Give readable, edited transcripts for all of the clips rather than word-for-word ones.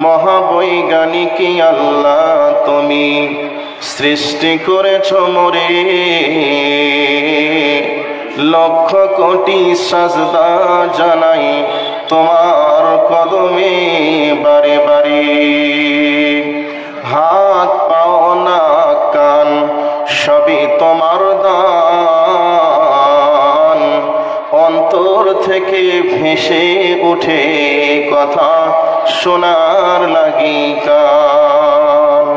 মহাবৈজ্ঞানিক আল্লাহ তুমি সৃষ্টি করেছ মোরে, লক্ষ কোটি সাজদা জানাই তোমার কদমে বারে বারে। হাত পাও নাক কান সবই তোমার দান, অন্তর থেকে ভেসে ওঠে কথা শোনার লাগি কান।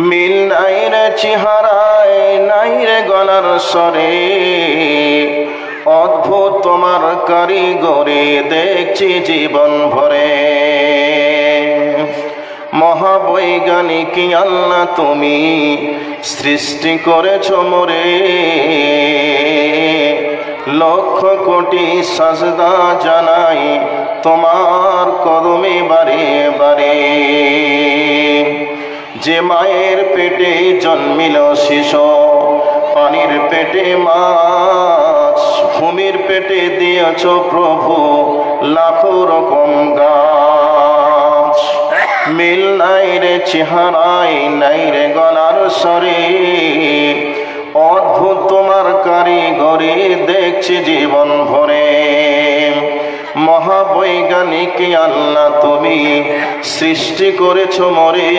মিল নাই রে চেহারায়, নাই রে গলার স্বরে, অদ্ভুত তোমার কারিগরি দেখছি জীবন ভরে। মহাবৈজ্ঞানিক আল্লাহ তুমি সৃষ্টি করেছ মোরে, লক্ষ কোটি সাজদা জানাই তোমার কদমে বারে বারে। যে মায়ের পেটে জন্মিল শিশু, পানির পেটে মাছ, ভূমির পেটে দিয়েছ প্রভু লাখো রকম গাছ। মিল নাই রে চেহারায়, নাই রে গলার স্বরে, অদ্ভুত তোমার কারিগরি দেখছি জীবন ভরে। মহাবৈজ্ঞানিক আল্লাহ তুমি সৃষ্টি করেছ মোরে,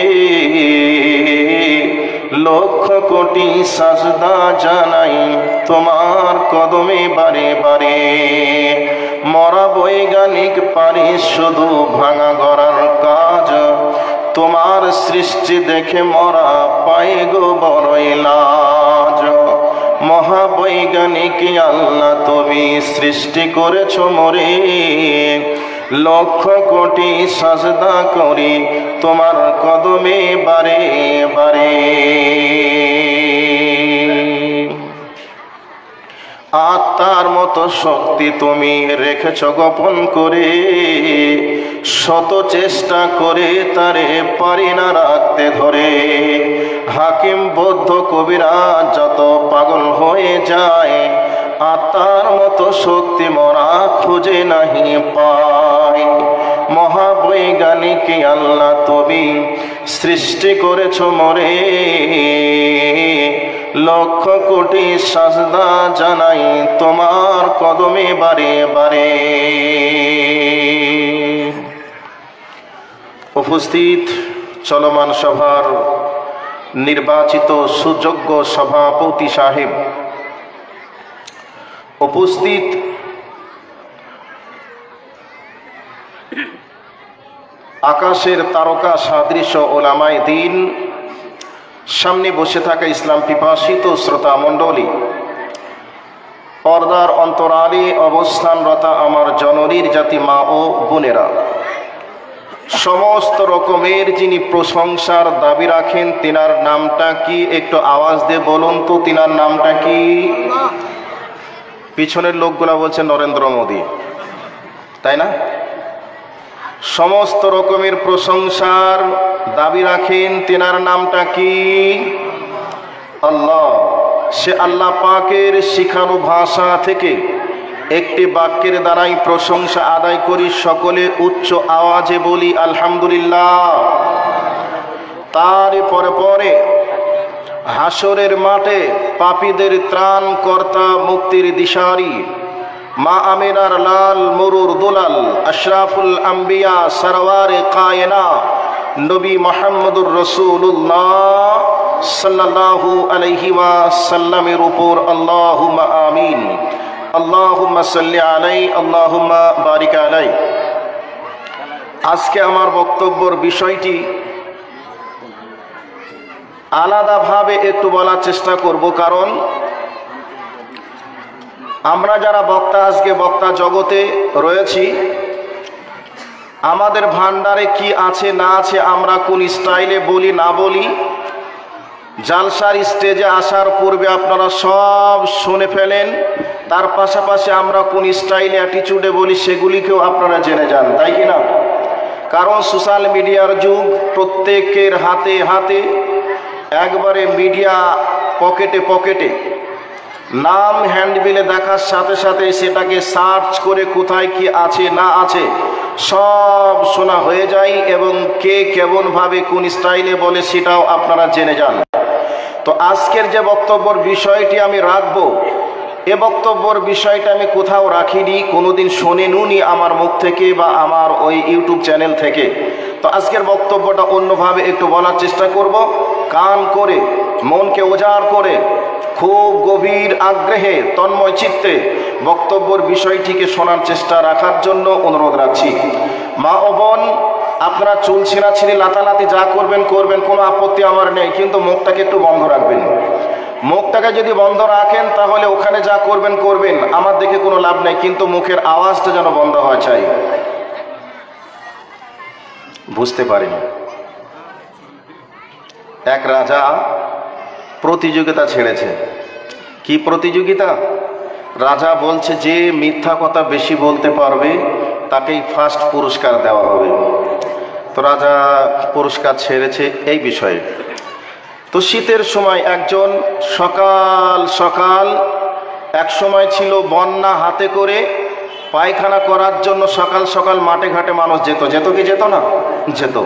লক্ষ কোটি সাজদা জানাই তোমার কদমে বারে বারে। মরা বৈজ্ঞানিক পারি শুধু ভাঙা গড়ার কাজ, তোমার সৃষ্টি দেখে মরা পায় গো বড়ই লাজ। মহাবৈজ্ঞানিক আল্লাহ তুমি সৃষ্টি করেছ মোরে, লক্ষ কোটি সাজদা করি তোমার কদমে বারে বারে। আত্মার মতো শক্তি তুমি রেখেছ গোপন করে, শত চেষ্টা করে তারে পারি না রাখতে ধরে। হাকিম বৌদ্ধ কবিরা যত পাগল হয়ে যায়, আত্মার মতো শক্তি মরা খুঁজে নাহি পায়। মহাবৈজ্ঞানিক আল্লাহ তুমি সৃষ্টি করেছ মোরে, লক্ষ কোটি সাজদা জানাই তোমার কদমে বারে বারে। উপস্থিত চলমান সভার নির্বাচিত সুযোগ্য সভাপতি সাহেব, উপস্থিত আকাশের তারকা সাদৃশ্য ওলামায়ে দ্বীন, সামনে বসে থাকা ইসলাম পিপাসিত শ্রোতা মণ্ডলী, পর্দার অন্তরালে অবস্থানরতা আমার জননীর জাতি মা ও বোনেরা, সমস্ত রকমের যিনি প্রশংসার দাবি রাখেন তিনার নামটা কি? একটু আওয়াজ দিয়ে বলুন তো, তিনার নামটা কি? পিছনের লোকগুলা বলছে নরেন্দ্র মোদী, তাই না? সমস্ত রকমের প্রশংসার দাবি রাখেন তিনার নামটা কি? আল্লাহ। সে আল্লাহ পাকের শিখানো ভাষা থেকে একটি বাক্যের দ্বারাই প্রশংসা আদায় করি, সকলে উচ্চ আওয়াজে বলি আলহামদুলিল্লাহ। তার পরে পরে হাসরের মাঠে পাপীদের ত্রাণ কর্তা, মুক্তির দিশারি, মা আমিনার লাল মরুর দুলাল, আশরাফুল আম্বিয়া, সরওয়ারে কায়না, নবী মুহাম্মদুর রাসূলুল্লাহ সাল্লাল্লাহু আলাইহি ওয়াসাল্লামের উপর আল্লাহুম্মা আমিন। আল্লাহুম্মা সাল্লি আলাইহি, আল্লাহুম্মা বারিক আলাইহি। আজকে আমার বক্তব্যের বিষয়টি আলাদাভাবে একটু বলার চেষ্টা করব, কারণ আমরা যারা বক্তা আজকে বক্তা জগতে রয়েছি, আমাদের ভান্ডারে কি আছে না আছে, আমরা কোন স্টাইলে বলি না বলি, জালসার স্টেজে আসার পূর্বে আপনারা সব শুনে ফেলেন। তার পাশাপাশি আমরা কোন স্টাইলে অ্যাটিটিউডে বলি সেগুলিকেও আপনারা জেনে যান, তাই কি না? কারণ সোশ্যাল মিডিয়ার যুগ, প্রত্যেকের হাতে হাতে একবারে মিডিয়া পকেটে পকেটে, নাম হ্যান্ডবিলে দেখার সাথে সাথে সেটাকে সার্চ করে কোথায় কি আছে না আছে সব শোনা হয়ে যায় এবং কে কেমনভাবে কোন স্টাইলে বলে সেটাও আপনারা জেনে যান। তো আজকের যে বক্তব্যের বিষয়টি আমি রাখবো, এ বক্তব্যের বিষয়টা আমি কোথাও রাখিনি, কোনোদিন শোনেনুনি আমার মুখ থেকে বা আমার ওই ইউটিউব চ্যানেল থেকে। তো আজকের বক্তব্যটা অন্যভাবে একটু বলার চেষ্টা করব, কান করে মনকে উজাড় করে খুব গভীর আগ্রহে তন্ময় চিত্তে বক্তব্যের বিষয়টিকে শোনার চেষ্টা রাখার জন্য অনুরোধ রাখছি। মা ও বোন, আপনারা চুল ছিঁড়াছিঁড়ি লাতালাতি যা করবেন করবেন, কোনো আপত্তি আমার নেই, কিন্তু মুখটাকে একটু বন্ধ রাখবেন। মুখটাকে যদি বন্ধ রাখেন তাহলে ওখানে যা করবেন করবেন, আমার দেখে কোনো লাভ নেই, কিন্তু মুখের আওয়াজটা যেন বন্ধ হয় চাই। বুঝতে পারিনি। এক রাজা প্রতিযোগিতা ছেড়েছে। কি প্রতিযোগিতা? রাজা বলছে যে মিথ্যা কথা বেশি বলতে পারবে তাকেই ফার্স্ট পুরস্কার দেওয়া হবে। তো রাজা পুরস্কার ছেড়েছে এই বিষয়ে। তো শীতের সময় একজন সকাল সকাল, এক সময় ছিল বন্যা, হাতে করে পায়খানা করার জন্য সকাল সকাল মাঠে ঘাটে মানুষ যেত। যেত কি যেত না? যেত।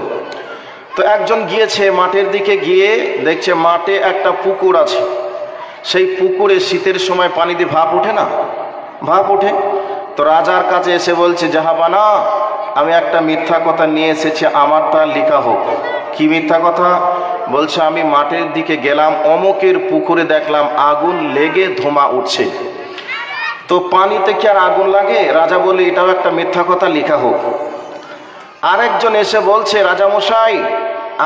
তো একজন গিয়েছে মাঠের দিকে, গিয়ে দেখছে মাঠে একটা পুকুর আছে। সেই পুকুরে শীতের সময় পানি দিয়ে ভাপ ওঠে না? ভাপ ওঠে। তো রাজার কাছে এসে বলছে, জাহাবানা, আমি একটা মিথ্যা কথা নিয়ে এসেছি, আমারটা লেখা হোক। কি মিথ্যা কথা? বলছে আমি মাঠের দিকে গেলাম, অমুকের পুকুরে দেখলাম আগুন লেগে ধোঁয়া উঠছে। তো পানিতে কি আর আগুন লাগে? রাজা বলে এটাও একটা মিথ্যা কথা, লেখা হোক। আরেকজন এসে বলছে, রাজামশাই,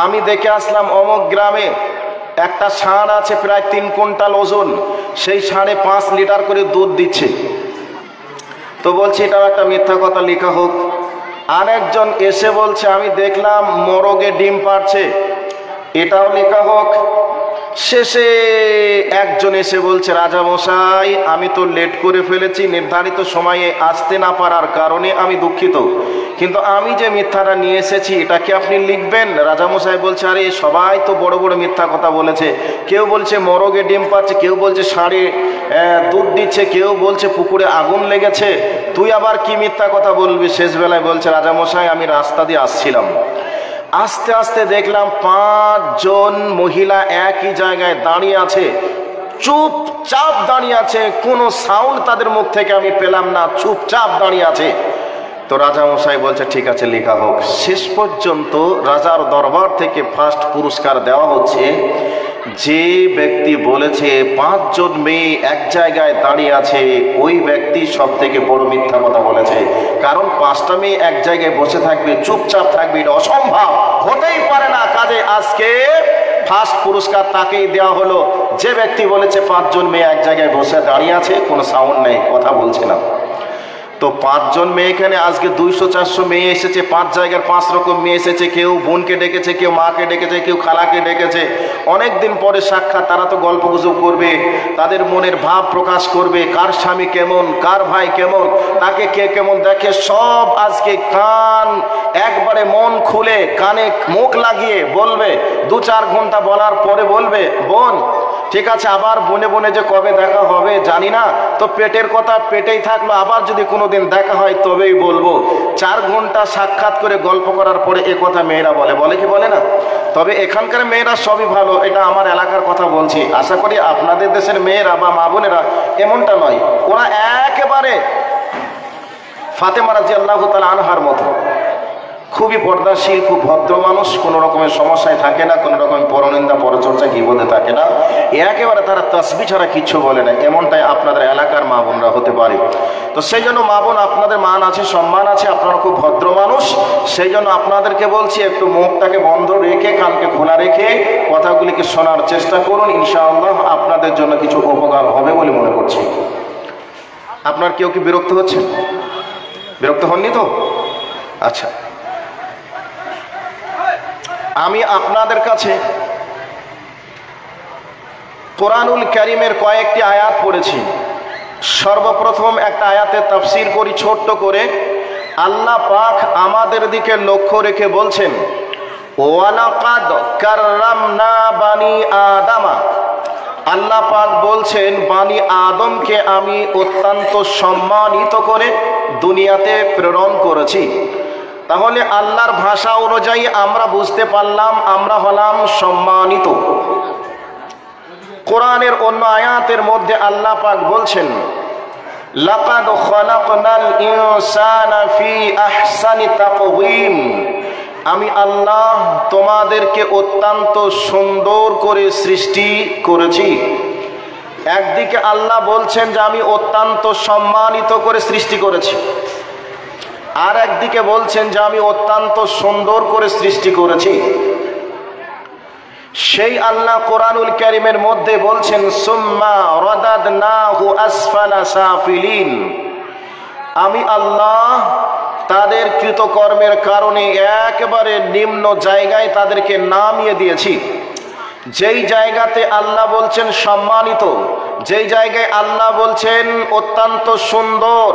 আমি দেখে আসলাম অমুক গ্রামে একটা ষাঁড় আছে প্রায় 3 কুইন্টাল ওজন, সেই ষাঁড়ে 5 লিটার করে দুধ দিচ্ছে। তো বলছে এটাও একটা মিথ্যা কথা, লেখা হোক। আরেকজন এসে বলছে আমি দেখলাম মোরগে ডিম পাড়ছে, এটাও লেখা হোক। শেষে একজন এসে বলছে, রাজামশাই, আমি তো লেট করে ফেলেছি, নির্ধারিত সময়ে আসতে না পারার কারণে আমি দুঃখিত, কিন্তু আমি যে মিথ্যাটা নিয়ে এসেছি এটা কি আপনি লিখবেন? রাজামশাই বলছে, আরে সবাই তো বড় বড় মিথ্যা কথা বলেছে, কেউ বলছে মোরগে ডিম পাচ্ছে, কেউ বলছে ষাঁড়ে দুধ দিচ্ছে, কেউ বলছে পুকুরে আগুন লেগেছে, তুই আবার কি মিথ্যা কথা বলবি? শেষ বেলায় বলছে, রাজামশাই, আমি রাস্তা দিয়ে আসছিলাম, আস্তে আস্তে দেখলাম 5 জন মহিলা একই জায়গায় দাঁড়িয়ে আছে, চুপচাপ দাঁড়িয়ে আছে, কোনো সাউন্ড তাদের মুখ থেকে আমি পেলাম না, চুপচাপ দাঁড়িয়ে আছে। তো রাজামশাই বলছে ঠিক আছে, লেখা হোক। শেষ পর্যন্ত রাজার দরবার থেকে ফার্স্ট পুরস্কার দেওয়া হচ্ছে যে ব্যক্তি বলেছে 5 জন মেয়ে এক জায়গায় দাঁড়িয়ে আছে, ওই ব্যক্তি সব থেকে বড় মিথ্যা কথা বলেছে। কারণ 5টা মেয়ে এক জায়গায় বসে থাকবে, চুপচাপ থাকবে, এটা অসম্ভব, হতেই পারে না। কাজে আজকে ফার্স্ট পুরস্কার তাকেই দেওয়া হলো যে ব্যক্তি বলেছে 5 জন মেয়ে এক জায়গায় বসে দাঁড়িয়ে আছে, কোনো সাউন্ড নেই, কথা বলছে না। তো 5 জন মেয়ে, এখানে আজকে 200-400 মেয়ে এসেছে, 5 জায়গার 5 রকম মেয়ে এসেছে, কেউ বোনকে ডেকেছে, কেউ মাকে ডেকেছে, কেউ খালাকে ডেকেছে। অনেক দিন পরে সাক্ষাৎ, তারা তো গল্প গুজব করবে, তাদের মনের ভাব প্রকাশ করবে, কার স্বামী কেমন, কার ভাই কেমন, তাকে কে কেমন দেখে, সব আজকে কান একবারে মন খুলে কানে মুখ লাগিয়ে বলবে। 2-4 ঘন্টা বলার পরে বলবে, বোন ঠিক আছে, আবার বনে বনে যে কবে দেখা হবে জানি না, তো পেটের কথা পেটেই থাকলো, আবার যদি কোনোদিন দেখা হয় তবেই বলবো। 4 ঘন্টা সাক্ষাৎ করে গল্প করার পরে এ কথা মেয়েরা বলে, বলে কি বলে না? তবে এখানকার মেয়েরা সবই ভালো, এটা আমার এলাকার কথা বলছি, আশা করি আপনাদের দেশের মেয়েরা বা মা বোনেরা এমনটা নয়। ওরা একেবারে ফাতেমা রাদিয়াল্লাহু তাআলা আনহার মতো খুবই পর্দাশীল, খুব ভদ্র মানুষ, কোনো রকমের সমস্যায় থাকে না, কোনো রকমের পরনিন্দা পরচর্চা গীবতে থাকে না, একেবারে তারা তাসবিহ ছাড়া কিচ্ছু বলে না। এমনটাই আপনাদের এলাকার মা বোনরা হতে পারে। তো সেই জন্য মা বোন, আপনাদের মান আছে, সম্মান আছে, আপনারা খুব ভদ্র মানুষ, সেই জন্য আপনাদেরকে বলছি একটু মুখটাকে বন্ধ রেখে, কানকে খোলা রেখে কথাগুলিকে শোনার চেষ্টা করুন, ইনশাআল্লাহ আপনাদের জন্য কিছু উপকার হবে বলে মনে করছি। আপনার কেউ কি বিরক্ত হচ্ছে? বিরক্ত হননি তো? আচ্ছা, আমি আপনাদের কাছে কোরআনুল কারীমের কয়েকটি আয়াত পড়েছি। সর্বপ্রথম একটা আয়াতের তাফসীর করি ছোট্ট করে। আল্লাহ পাক আমাদের দিকে লক্ষ্য রেখে বলছেন, ওয়ালাকাদ কাররামনা বানি আদামা। আল্লাহ পাক বলছেন, বানি আদমকে আমি অত্যন্ত সম্মানিত করে দুনিয়াতে প্রেরণ করেছি। তাহলে আল্লাহর ভাষা অনুযায়ী আমরা বুঝতে পারলাম আমরা হলাম সম্মানিত। কোরআনের অন্য আয়াতের মধ্যে আল্লাহ পাক বলছেন, লাকাদ খালাকনাল ইনসানা ফি আহসানি তাকওয়িম, আমি আল্লাহ তোমাদেরকে অত্যন্ত সুন্দর করে সৃষ্টি করেছি। একদিকে আল্লাহ বলছেন যে আমি অত্যন্ত সম্মানিত করে সৃষ্টি করেছি, আর একদিকে বলছেন যে আমি অত্যন্ত সুন্দর করে সৃষ্টি করেছি। সেই আল্লাহ কোরআনুল কারীমের মধ্যে বলছেন, সুম্মা রাদাদনাহু আসফালা সাফিলিন, আমি আল্লাহ তাদের কৃতকর্মের কারণে একেবারে নিম্ন জায়গায় তাদেরকে নামিয়ে দিয়েছি। যেই জায়গাতে আল্লাহ বলছেন সম্মানিত, যেই জায়গায় আল্লাহ বলছেন অত্যন্ত সুন্দর,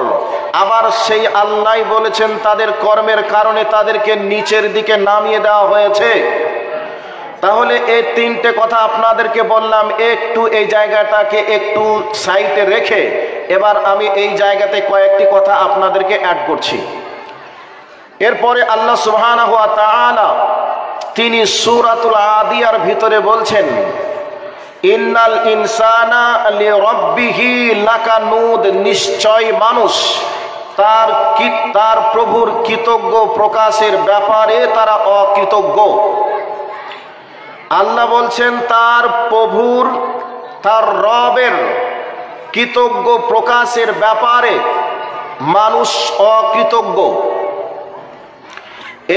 আবার সেই আল্লাহ বলেছেন তাদের কর্মের কারণে তাদেরকে নিচের দিকে নামিয়ে দেওয়া হয়েছে। তাহলে এই তিনটে কথা আপনাদেরকে বললাম, একটু এই জায়গাটাকে একটু সাইডে রেখে এবার আমি এই জায়গাতে কয়েকটি কথা আপনাদেরকে অ্যাড করছি। এরপরে আল্লাহ সুবহানাহু ওয়া তাআলা তিনি সূরাতুল আদিয়ার ভিতরে বলছেন, ইন্নাল ইনসানা লিরাব্বিহি লাকানুদ, নিশ্চয় মানুষ তার প্রভুর কৃতজ্ঞ প্রকাশের ব্যাপারে তারা অকৃতজ্ঞ। আল্লাহ বলছেন তার প্রভুর, তার রবের কৃতজ্ঞ প্রকাশের ব্যাপারে মানুষ অকৃতজ্ঞ।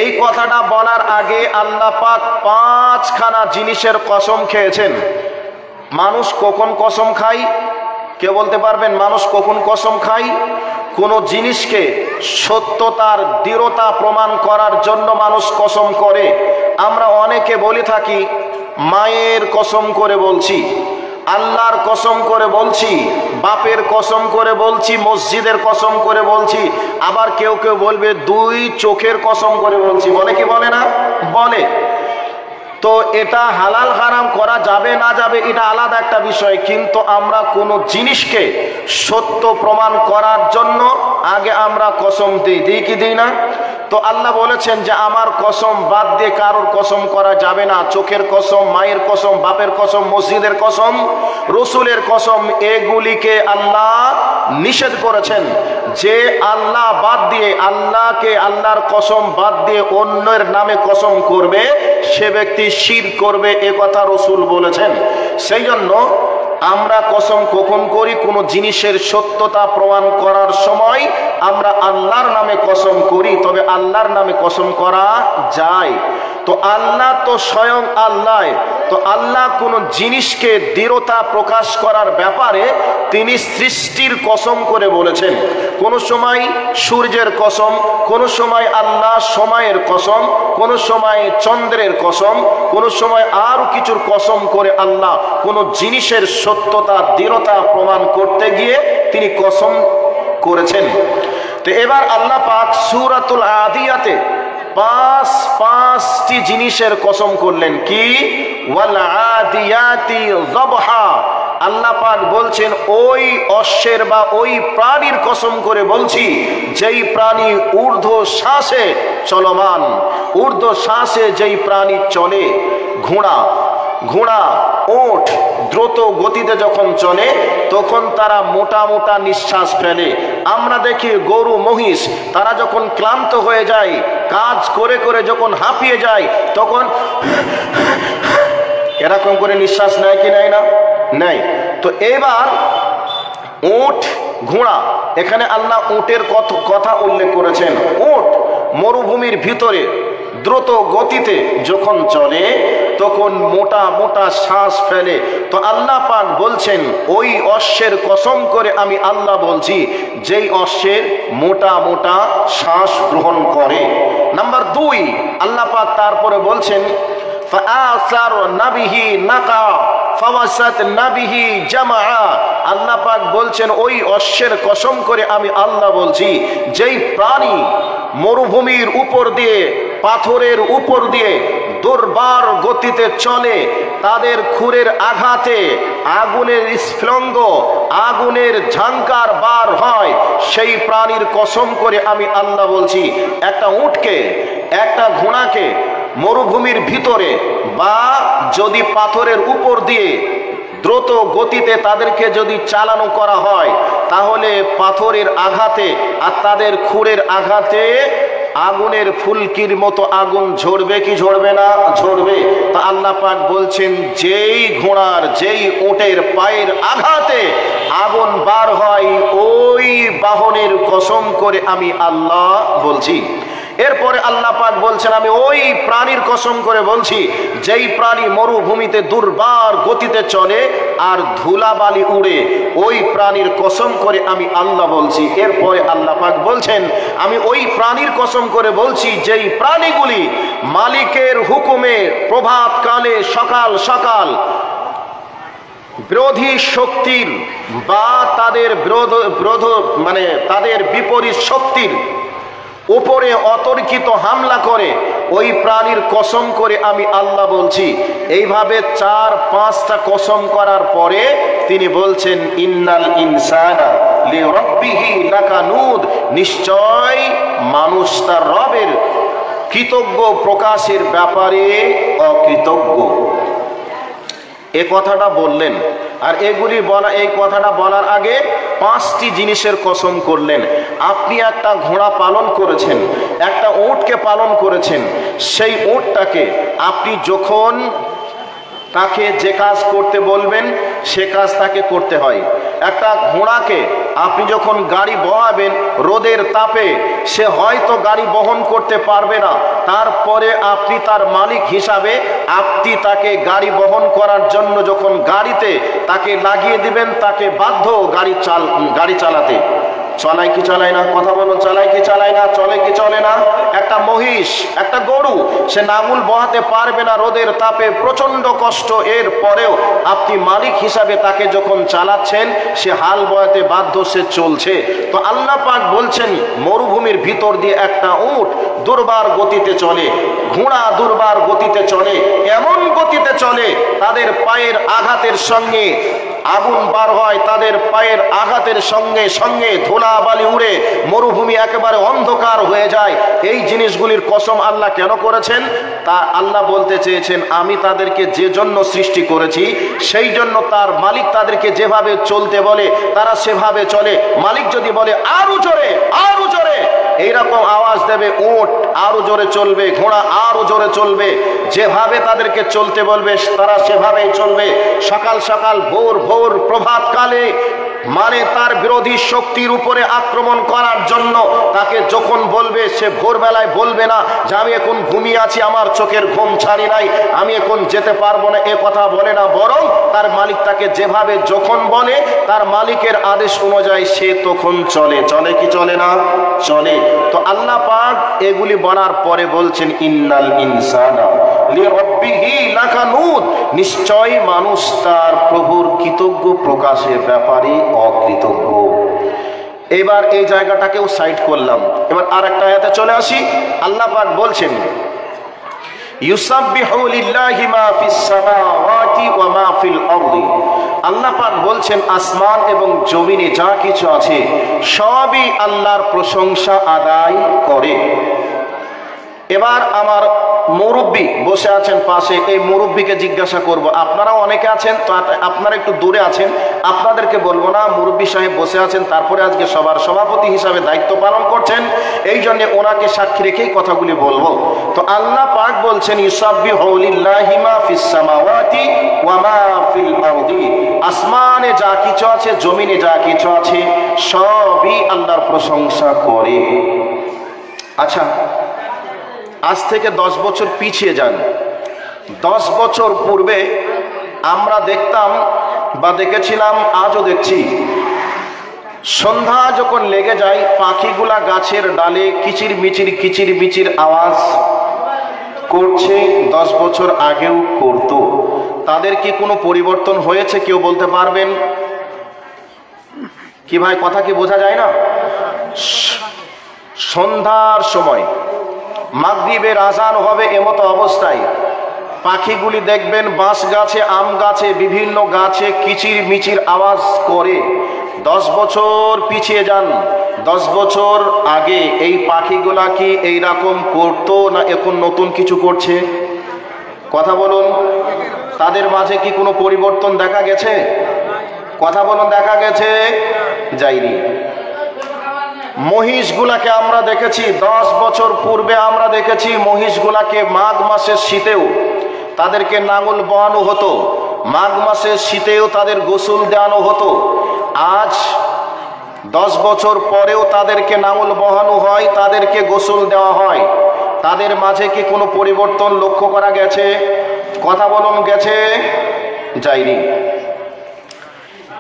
এই কথাটা বলার আগে আল্লাহ পাক 5খানা জিনিসের কসম খেয়েছেন। মানুষ কখন কসম খায়? কে বলতে পারবেন মানুষ কখন কসম খায়? কোনো জিনিসকে সত্যতার দৃঢ়তা প্রমাণ করার জন্য মানুষ কসম করে। আমরা অনেকে বলে থাকি মায়ের কসম করে বলছি, আল্লাহর কসম করে বলছি, বাপের কসম করে বলছি, মসজিদের কসম করে বলছি, আবার কেউ কেউ বলবে 2 চোখের কসম করে বলছি। বলে কি বলে না? বলে। তো এটা হালাল হারাম করা যাবে না যাবে এটা আলাদা একটা বিষয়, কিন্তু আমরা কোনো জিনিসকে সত্য প্রমাণ করার জন্য আগে আমরা কসম দিই কি দিই না? তো আল্লাহ বলেছেন যে আমার কসম বাদ দিয়ে কারোর কসম করা যাবে না। চোখের কসম, মায়ের কসম, বাপের কসম, মসজিদের কসম, রসুলের কসম, এগুলিকে আল্লাহ নিষেধ করেছেন। যে আল্লাহ বাদ দিয়ে, আল্লাহকে, আল্লাহর কসম বাদ দিয়ে অন্যের নামে কসম করবে সে ব্যক্তি শিরক করবে, এ কথা রসুল বলেছেন। সেই জন্য আমরা কসম কখন করি? কোনো জিনিসের সত্যতা প্রমাণ করার সময় আমরা আল্লাহর নামে কসম করি, তবে আল্লাহর নামে কসম করা যায়। তো আল্লাহ তো স্বয়ং আল্লাহ, তো আল্লাহ কোনো জিনিসকে দৃঢ়তা প্রকাশ করার ব্যাপারে তিনি সৃষ্টির কসম করে বলেছেন। কোনো সময় সূর্যের কসম, কোনো সময় আল্লাহ সময়ের কসম, কোনো সময় চন্দ্রের কসম, কোনো সময় আরও কিছুর কসম করে আল্লাহ কোনো জিনিসের সত্যতা দৃঢ়তা প্রমাণ করতে গিয়ে তিনি কসম করেছেন। তো এবার আল্লাহ পাক সূরাতুল আদিয়াতে 5টি জিনিসের কসম করলেন। কি? ওয়াল আদিয়াতি যাবহা, আল্লাহ পাক বলছেন ওই অশ্বের বা ওই প্রাণীর কসম করে বলছি যেই প্রাণী ঊর্ধ্ব শ্বাসে চলমান, ঊর্ধ্ব শ্বাসে যেই প্রাণী চলে। ঘোড়া, ওট দ্রুত গতিতে যখন চলে তখন তারা মোটা মোটা নিঃশ্বাস ফেলে। আমরা দেখি গরু, মহিষ তারা যখন ক্লান্ত হয়ে যায়, কাজ করে করে যখন হাঁপিয়ে যায়, তখন এরকম করে নিঃশ্বাস নেয় কি নেয় না? নেয়। তো এবার উট, ঘোড়া, এখানে আল্লাহ উটের কথা উল্লেখ করেছেন। উট মরুভূমির ভিতরে দ্রুত গতিতে যখন চলে তখন মোটা মোটা শ্বাস ফেলে। তো আল্লাহ পাক বলছেন ওই অশ্বের কসম করে আমি আল্লাহ বলছি যেই অশ্বের মোটা মোটা শ্বাস গ্রহণ করে। নাম্বার 2, আল্লাহ পাক তারপরে বলছেন ফাআসার নাবিহি নাকা ফাওয়াসাত নাবিহি জামা, আল্লাহ পাক বলছেন ওই অশ্বের কসম করে আমি আল্লাহ বলছি যেই প্রাণী মরুভূমির উপর দিয়ে, পাথরের উপর দিয়ে দুর্বার গতিতে চলে, তাদের খুরের আঘাতে আগুনের স্ফুলিঙ্গ, আগুনের ঝাঙ্কার বার হয়, সেই প্রাণীর কসম করে আমি আল্লাহ বলছি, একটা উটকে, একটা ঘোড়াকে মরুভূমির ভিতরে বা যদি পাথরের উপর দিয়ে দ্রুত গতিতে তাদেরকে যদি চালানো করা হয়, তাহলে পাথরের আঘাতে আর তাদের খুরের আঘাতে আগুনের ফুলকির মতো আগুন ঝরবে কি ঝরবে না? ঝরবে। তা আল্লাহ পাক বলছেন, যেই ঘোড়ার, যেই উটের পায়ের আঘাতে আগুন বার হয়, ওই বাহনের কসম করে আমি আল্লাহ বলছি। এরপরে আল্লাহ পাক বলছেন, আমি ওই প্রাণীর কসম করে বলছি, যেই প্রাণী মরুভূমিতে দুর্বার গতিতে চলে আর ধুলাবালি উড়ে, ওই প্রাণীর কসম করে আমি আল্লাহ বলছি। এরপরে আল্লাহ পাক বলছেন, আমি ওই প্রাণীর কসম করে বলছি, যেই প্রাণীগুলি মালিকের হুকুমে প্রভাতকালে সকাল সকাল বিরোধী শক্তির বা তাদের তাদের বিপরীত শক্তির উপরে অতর্কিত হামলা করে, ওই প্রাণীর কসম করে আমি আল্লাহ বলছি। এইভাবে 4-5টা কসম করার পরে তিনি বলছেন, ইন্নাল ইনসানা লিরাব্বিহি লাকানুদ, নিশ্চয় মানুষ তার রবের কৃতজ্ঞ প্রকাশের ব্যাপারে অকৃতজ্ঞ। এ কথাটা বললেন, আর এই কথাটা বলার আগে 5টি জিনিসের কসম করলেন। আপনি একটা ঘোড়া পালন করেছেন, একটা উটকে পালন করেছেন, সেই উটটাকে আপনি যখন তাকে যে কাজ করতে বলবেন সে কাজ তাকে করতে হয়। একটা ঘোড়াকে আপনি যখন গাড়ি বহাবেন রোদের তাপে, সে হয়তো গাড়ি বহন করতে পারবে না, তারপরে আপনি তার মালিক হিসাবে আপনি তাকে গাড়ি বহন করার জন্য যখন গাড়িতে তাকে লাগিয়ে দিবেন, তাকে বাধ্য গাড়ি চালাতে। চলায় কি চালায় না? কথা বলো, চালায় কি চালায় না? চলে কি চলে না? একটা মহিষ, একটা গরু, সে নাঙল বহাতে পারবে না রোদের তাপে, প্রচন্ড কষ্ট, এর পরেও আপনি মালিক হিসাবে তাকে যখন চালাচ্ছেন, সে হাল বয়াতে বাধ্য, সে চলছে। তো আল্লাহ পাক বলছেন, মরুভূমির ভিতর দিয়ে একটা উট দুর্বার গতিতে চলে, ঘোড়া দুর্বার গতিতে চলে, এমন গতিতে চলে তাদের পায়ের আঘাতের সঙ্গে আগুন বার হয়, তাদের পায়ের আঘাতের সঙ্গে সঙ্গে ধুলাবালি উড়ে মরুভূমি একেবারে অন্ধকার হয়ে যায়। এই জিনিসগুলির কসম আল্লাহ কেন করেছেন? তা আল্লাহ বলতে চেয়েছেন, আমি তাদেরকে যে জন্য সৃষ্টি করেছি, সেই জন্য তার মালিক তাদেরকে যেভাবে চলতে বলে তারা সেভাবে চলে। মালিক যদি বলে আরো জোরে, আরো জোরে, এইরকম আওয়াজ দেবে, উট আরো জোরে চলবে, ঘোড়া আরো জোরে চলবে। যেভাবে তাদেরকে চলতে বলবে তারা সেভাবেই চলবে। সকাল সকাল ভোর ভোর প্রভাতকালে, মানে তার বিরোধী শক্তির উপরে আক্রমণ করার জন্য তাকে যখন বলবে, সে ভোরবেলায় বলবে না যে আমি এখন ঘুমিয়ে আছি, আমার চোখের ঘুম ছাড়ি নাই, আমি এখন যেতে পারবো না, এ কথা বলে না। বরং তার মালিক তাকে যেভাবে যখন বলে, তার মালিকের আদেশ অনুযায়ী সে তখন চলে। চলে কি চলে না? চলে। তো আল্লাহ পাক এগুলি বলার পরে বলছেন, ইন্নাল ইনসানা লিরাব্বিহি লাকানুদ, নিশ্চয় মানুষ তার প্রভুর কৃতজ্ঞ প্রকাশের ব্যাপারে অকৃতজ্ঞ। এবার এই জায়গাটাকেও সাইড করলাম। এবার আর একটা আয়াতে চলে আসি। আল্লাহ পাক বলছেন, ইউসাব্বিহু লিল্লাহি মা ফিস সামাওয়াতি ওয়া মা ফিল আরদি, আল্লাহ পাক বলছেন, আসমান এবং জমিনে যা কিছু আছে সবই আল্লাহর প্রশংসা আদায় করে। এবার আমার মুরব্বী বসে আছেন পাশে, এই মুরব্বীকে জিজ্ঞাসা করব, আপনারাও অনেকে আছেন তো, আপনারা একটু দূরে আছেন, আপনাদেরকে বলবো না, মুরব্বী সাহেব বসে আছেন, তারপরে আজকে সবার সভাপতি হিসাবে দায়িত্ব পালন করছেন, এই জন্য ওনাকে সাক্ষী রেখেই কথাগুলি বলবো। তো আল্লাহ পাক বলছেন, ইউসাব্বিহু লিল্লাহি মা ফিস সামাওয়াতি ওয়া মা ফিল আরদি, আসমানে যা কিছু আছে, জমিনে যা কিছু আছে, সবই আল্লাহর প্রশংসা করে। আচ্ছা, আজ থেকে 10 বছর পিছিয়ে যান। 10 বছর পূর্বে আমরা দেখতাম বা দেখেছিলাম, আজও দেখছি, সন্ধ্যা যখন লেগে যায় পাখিগুলা গাছের ডালে কিচির মিচির আওয়াজ করছে। 10 বছর আগেও করত। তাদের কি কোনো পরিবর্তন হয়েছে কেউ বলতে পারবেন কি ভাই? কথা কি বোঝা যায় না? সন্ধ্যার সময় মাগরিবের আজান হবে, এমতো অবস্থায় পাখিগুলি দেখবেন বাঁশ গাছে, আম গাছে, বিভিন্ন গাছে কিচির মিচির আওয়াজ করে। 10 বছর পিছিয়ে যান, 10 বছর আগে এই পাখিগুলা কি এইরকম করতো না এখন নতুন কিছু করছে? কথা বলুন, তাদের মাঝে কি কোনো পরিবর্তন দেখা গেছে? কথা বলুন, দেখা গেছে? যায়নি। মহিষগুলাকে আমরা দেখেছি 10 বছর পূর্বে, আমরা দেখেছি মহিষগুলাকে মাঘ মাসের শীতেও তাদেরকে নাঙল বহানো হতো, মাঘ মাসের শীতেও তাদের গোসল দেওয়ানো হতো। আজ 10 বছর পরেও তাদেরকে নাঙল বহানো হয়, তাদেরকে গোসল দেওয়া হয়। তাদের মাঝে কি কোনো পরিবর্তন লক্ষ্য করা গেছে? কথা বলুন, গেছে? যায়নি।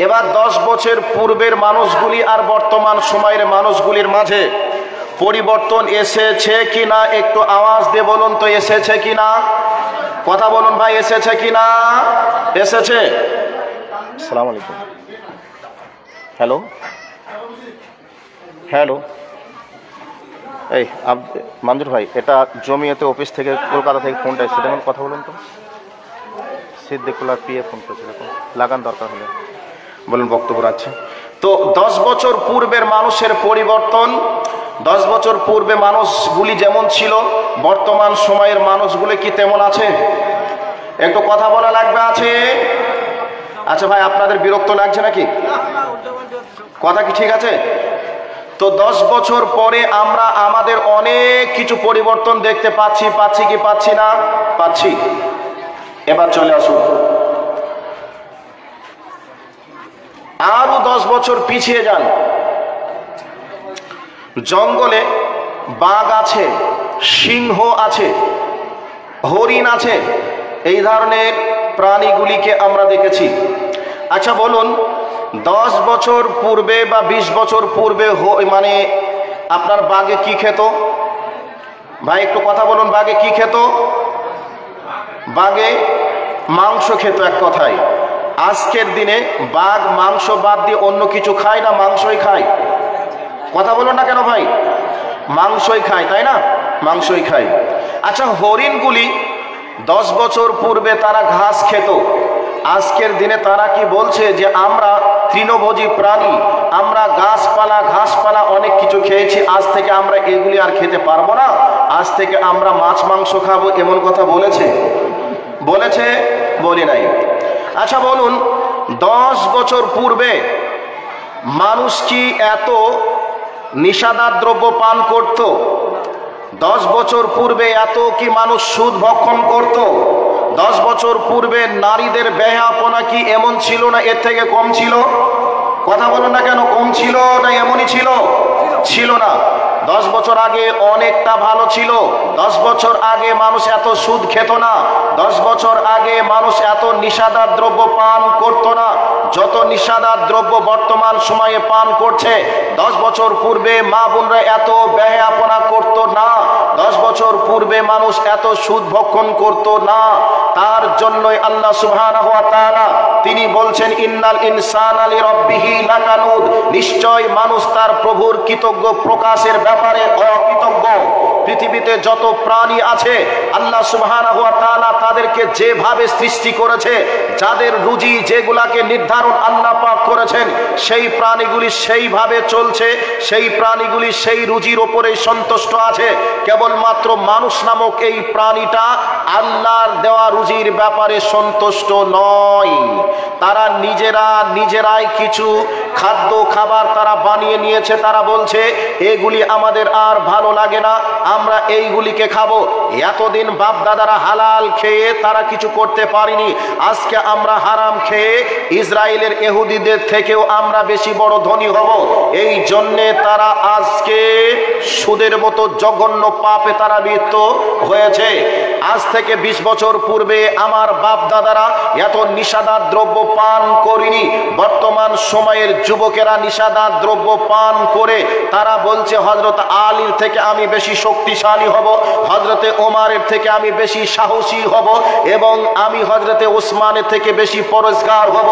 এবার 10 বছর পূর্বের মানুষগুলি আর বর্তমান সময়ের মানুষগুলির মাঝে পরিবর্তন এসেছে কিনা একটু আওয়াজ দিয়ে বলুন তো, এসেছে কিনা? কথা বলুন ভাই, এসেছে কিনা? এসেছে। আসসালামু আলাইকুম। হ্যালো হ্যালো, এই মঞ্জুর ভাই, এটা জমিয়তে অফিস থেকে, কলকাতা থেকে ফোনটা এসেছে, দেখুন কথা বলুন তো। সিদ্দিকুল্লাহ পিএ ফোন করেছিল, লাগান দরকার হলে বলুন, বক্তব্য আছে তো। 10 বছর পূর্বের মানুষের পরিবর্তন, 10 বছর পূর্বে মানুষগুলি যেমন ছিল বর্তমান সময়ের মানুষগুলি কি তেমন আছে? একটু কথা বলা লাগবে, আছে? আচ্ছা ভাই, আপনাদের বিরক্ত লাগছে নাকি? কথা কি ঠিক আছে? তো 10 বছর পরে আমরা আমাদের অনেক কিছু পরিবর্তন দেখতে পাচ্ছি কি পাচ্ছি না? পাচ্ছি। এবার চলে আসুন, আরো 10 বছর পিছিয়ে যান। জঙ্গলে বাঘ আছে, সিংহ আছে, হরিণ আছে, এই ধরনের প্রাণীগুলিকে আমরা দেখেছি। আচ্ছা বলুন, 10 বছর পূর্বে বা 20 বছর পূর্বে মানে আপনার বাঘে কি খেত? ভাই একটু কথা বলুন, বাঘে কি খেত? বাঘে মাংস খেত, এক কথায়। আজকের দিনে বাঘ মাংস বাদ দিয়ে অন্য কিছু খায় না মাংসই খায়? কথা বলুন না কেন ভাই? মাংসই খায়, তাই না? মাংসই খায়। আচ্ছা, হরিণগুলি 10 বছর পূর্বে তারা ঘাস খেত, আজকের দিনে তারা কি বলছে যে আমরা তৃণভোজী প্রাণী, আমরা ঘাসপালা অনেক কিছু খেয়েছি, আজ থেকে আমরা এগুলি আর খেতে পারবো না, আজ থেকে আমরা মাছ মাংস খাবো, এমন কথা বলেছে? বলেছে? বলে নাই। আচ্ছা বলুন, 10 বছর পূর্বে মানুষ কি এত নিশাদার দ্রব্য পান করত? 10 বছর পূর্বে এত কি মানুষ সুদ ভক্ষণ করত? 10 বছর পূর্বে নারীদের বেহায়াপনা কি এমন ছিল না এর থেকে কম ছিল? কথা বলুন না কেন, কম ছিল না এমনই ছিল? ছিল না। 10 বছর আগে অনেকটা ভালো ছিল। 10 বছর আগে মানুষ এত সুদ খেত না। 10 বছর আগে মানুষ এত নিশাদার দ্রব্য পান করত না যত নিশাদার দ্রব্য বর্তমান সময়ে পান করছে। 10 বছর পূর্বে মা বোনরা এত বেহায়াপনা করত না। 10 বছর পূর্বে মানুষ এত সুদ ভক্ষণ করত না। তার জন্যই আল্লাহ সুবহানাহু ওয়া তাআলা তিনি বলছেন, ইন্নাল ইনসানা লিরাব্বিহি লাকানুদ, নিশ্চয় মানুষ তার প্রভুর কৃতজ্ঞ প্রকাশের ব্যাপারে অকৃতজ্ঞ। পৃথিবীতে যত প্রাণী আছে আল্লাহ সুবহানাহু ওয়া তাআলা তাদেরকে যেভাবে সৃষ্টি করেছে, যাদের রুজি যেগুলাকে নির্ধারণ আল্লাহ পাক করেছেন, সেই প্রাণীগুলি সেইভাবে চলছে, সেই প্রাণীগুলি সেই রুজির ওপরেই সন্তুষ্ট আছে। কেবলমাত্র মানুষ নামক এই প্রাণীটা আল্লাহর দেওয়া রুজির ব্যাপারে সন্তুষ্ট নয়। তারা নিজেরাই কিছু খাবার তারা বানিয়ে নিয়েছে। তারা বলছে এগুলি আমাদের আর ভালো লাগে না, আমরা এইগুলিকে খাবো। এতদিন বাপ দাদারা হালাল খেয়ে তারা কিছু করতে পারিনি, আজকে আমরা হারাম খেয়ে ইসরায়েলের ইহুদিদের থেকেও আমরা বেশি বড় ধনী হব। এই জন্যে তারা আজকে সুদের মতো জঘন্য পাপে তারা লিপ্ত হয়েছে। আজ থেকে 20 বছর পূর্বে আমার বাপ দাদারা এত নিশাদার দ্রব্য পান করিনি। বর্তমান সময়ের যুবকেরা নিশাদার দ্রব্য পান করে তারা বলছে হযরত আলীর থেকে আমি বেশি শক্তিশালী হব, হযরতে ওমরের থেকে আমি বেশি সাহসী হব, এবং আমি হযরতে ওসমানের থেকে বেশি পরেজগার হব।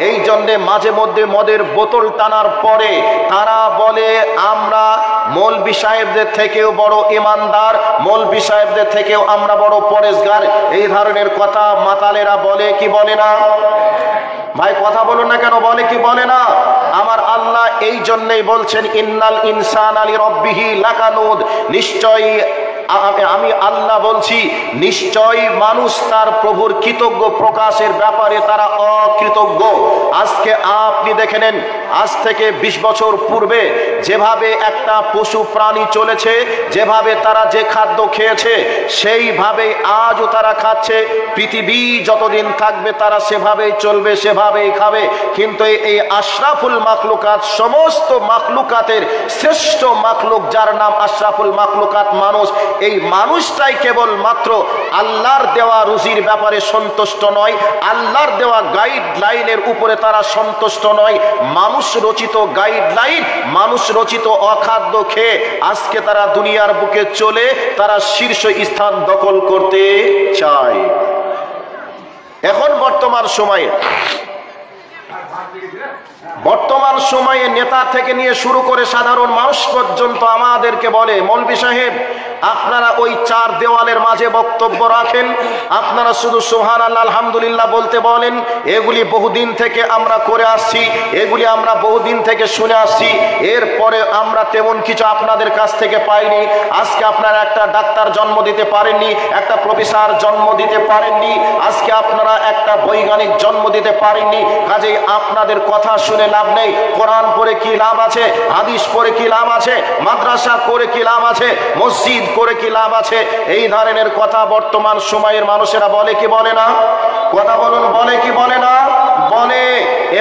এই জন্যে মাঝে মধ্যে মদের বোতল টানার পরে তারা বলে আমরা মৌলবি সাহেবদের থেকেও বড় ইমানদার, মৌলবি সাহেবদের থেকেও আমরা বড় পরেজগার। এই এই ধরনের কথা মাতালেরা বলে কি বলে না? ভাই কথা বলুন না কেন, বলে কি বলে না? আমার আল্লাহ এই জন্যই বলছেন ইন্নাল ইনসানা লিরাব্বিহি লাকানুদ, নিশ্চয়ই আমি আল্লাহ বলছি নিশ্চয়ই মানুষ তার প্রভুর কৃতজ্ঞ প্রকাশের ব্যাপারে তারা অকৃতজ্ঞ। আজকে আপনি দেখে নেন, আজ থেকে 20 বছর পূর্বে যেভাবে একটা পশু প্রাণী চলেছে, যেভাবে তারা যে খাদ্য খেয়েছে সেইভাবেই আজও তারা খাচ্ছে। পৃথিবী যতদিন থাকবে তারা সেভাবেই চলবে, সেভাবেই খাবে। কিন্তু এই আশরাফুল মাখলুকাত, সমস্ত মাখলুকাতের শ্রেষ্ঠ মাখলুক যার নাম আশরাফুল মাখলুকাত মানুষ, এই মানুষটাই কেবল মাত্র আল্লাহর দেওয়া রুজির ব্যাপারে সন্তুষ্ট নয়, আল্লাহর দেওয়া গাইডলাইনের উপরে তারা সন্তুষ্ট নয়। মানুষ রচিত গাইডলাইন, মানুষ রচিত অখাদ্য খেয়ে আজকে তারা দুনিয়ার বুকে চলে তারা শীর্ষ স্থান দখল করতে চায়। এখন বর্তমান সময়ে নেতা থেকে নিয়ে শুরু করে সাধারণ মানুষ পর্যন্ত আমাদেরকে বলে, মৌলভী সাহেব আপনারা ওই 4 দেওয়ালের মাঝে বক্তব্য রাখেন, আপনারা শুধু সুবহানাল্লাহ আলহামদুলিল্লাহ বলতে বলেন। এগুলি বহুদিন থেকে আমরা করে আসছি, এগুলি আমরা বহুদিন থেকে শুনে আসছি, এরপরে আমরা তেমন কিছু আপনাদের কাছ থেকে পাইনি। আজকে আপনারা একটা ডাক্তার জন্ম দিতে পারেননি, একটা প্রফেসর জন্ম দিতে পারেননি, আজকে আপনারা একটা বৈজ্ঞানিক জন্ম দিতে পারেননি। কাজেই আপনাদের কথা শুনে লাভ নেই। কোরআন পড়ে কি লাভ আছে, হাদিস পড়ে কি লাভ আছে, মাদ্রাসা করে কি লাভ আছে, মসজিদ করে কি লাভ আছে? এই ধরনের কথা বর্তমান সময়ের মানুষেরা বলে কি বলে না? কথা বলুন, বলে কি বলে না? বলে।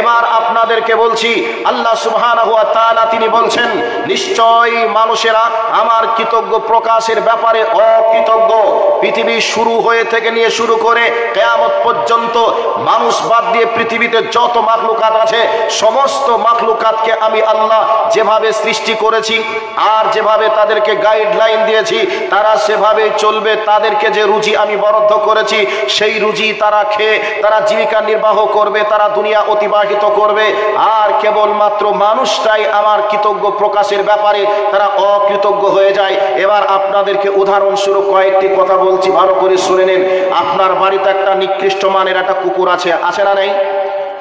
এবার আপনাদেরকে বলছি, আল্লাহ সুবহানাহু ওয়া তাআলা তিনি বলছেন নিশ্চয়ই মানুষেরা আমার কৃতজ্ঞ প্রকাশের ব্যাপারে অকৃতজ্ঞ। পৃথিবী শুরু হয়ে থেকে নিয়ে শুরু করে কিয়ামত পর্যন্ত মানুষ বাদ দিয়ে পৃথিবীতে যত মাখলুকাত আছে সমস্ত মাখলুকাতকে আমি আল্লাহ যেভাবে সৃষ্টি করেছি আর যেভাবে তাদেরকে গাইডলাইন দিয়েছি তারা সেভাবেই চলবে। তাদেরকে যে রুজি আমি বরাদ্দ করেছি সেই রুজি তারা খেয়ে তারা জীবিকা নির্বাহ করবে, তারা দুনিয়া অতিবাহিত করবে। আর কেবলমাত্র মানুষটাই আমার কৃতজ্ঞ প্রকাশের ব্যাপারে তারা অকৃতজ্ঞ হয়ে যায়। এবার আপনাদেরকে উদাহরণস্বরূপ কয়েকটি কথা বলছি, ভালো করে শুনে নেন। আপনার বাড়িতে একটা নিকৃষ্ট মানের একটা কুকুর আছে, আছে না নেই?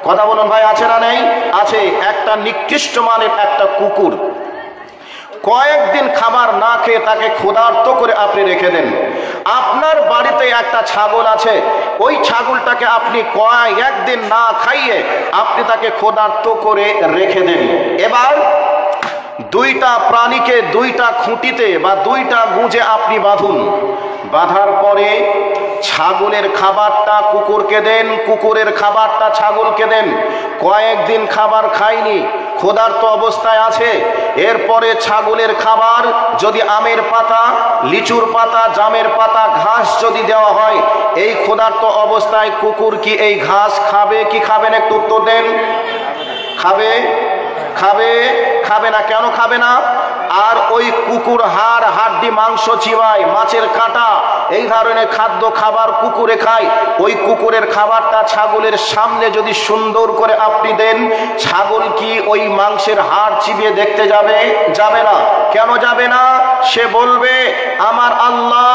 কথা বলুন ভাই, আছে না নেই? আছে। একটা নিকৃষ্ট মানের একটা কুকুর কয়েকদিন খাবার না খেয়ে তাকে ক্ষুধার্ত করে আপনি রেখে দেন। আপনার বাড়িতে একটা ছাগল আছে, ওই ছাগলটাকে আপনি কয়েকদিন না খাইয়ে আপনি তাকে ক্ষুধার্ত করে রেখে দেন। এবার দুইটা প্রাণীকে দুইটা খুঁটিতে বা দুইটা গুঁজে আপনি বাঁধুন। বাঁধার পরে ছাগলের খাবারটা কুকুরকে দেন, কুকুরের খাবারটা ছাগলকে দেন। কয়েকদিন খাবার খায়নি, ক্ষুধার্ত অবস্থায় আছে। এরপরে ছাগলের খাবার যদি আমের পাতা, লিচুর পাতা, জামের পাতা, ঘাস যদি দেওয়া হয়, এই ক্ষুধার্ত অবস্থায় কুকুর কি এই ঘাস খাবে কি খাবে না? একটু উত্তর দেন। খাবে? খাবে? খাবে না। কেন খাবে না? আর ওই কুকুর হাড়, হাড্ডি, মাংস চিবায়, মাছের কাঁটা, এই ধরনের খাদ্য খাবার কুকুরে খায়। ওই কুকুরের খাবারটা ছাগলের সামনে যদি সুন্দর করে আপনি দেন, ছাগল কি ওই মাংসের হাড় চিবিয়ে দেখতে যাবে? যাবে না। কেন যাবে না? সে বলবে আমার আল্লাহ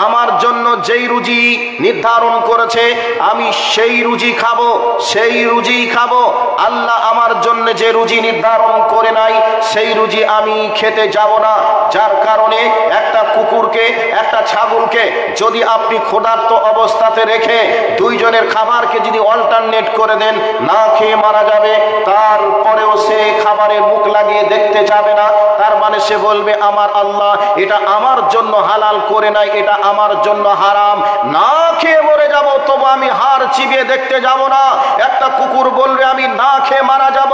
আমার জন্য যেই রুজি নির্ধারণ করেছে আমি সেই রুজি খাবো, সেই রুজি খাবো। আল্লাহ আমার জন্য যে রুজি নির্ধারণ করে নাই সেই রুজি আমি খেতে যাব না। যার কারণে একটা কুকুরকে, একটা ছাগলকে যদি আপনি ক্ষুধার্ত অবস্থাতে রেখে দুইজনের খাবারকে যদি অল্টারনেট করে দেন, না খেয়ে মারা যাবে, তারপরেও সে খাবারের মুখ লাগিয়ে দেখতে যাবে না। তার মানে সে বলবে আমার আল্লাহ এটা আমার জন্য হালাল করে নাই, এটা আমার জন্য হারাম। না খেয়ে মরে যাব তবু আমি হাড় চিবিয়ে দেখতে যাব না। একটা কুকুর বলবে আমি না খেয়ে মারা যাব,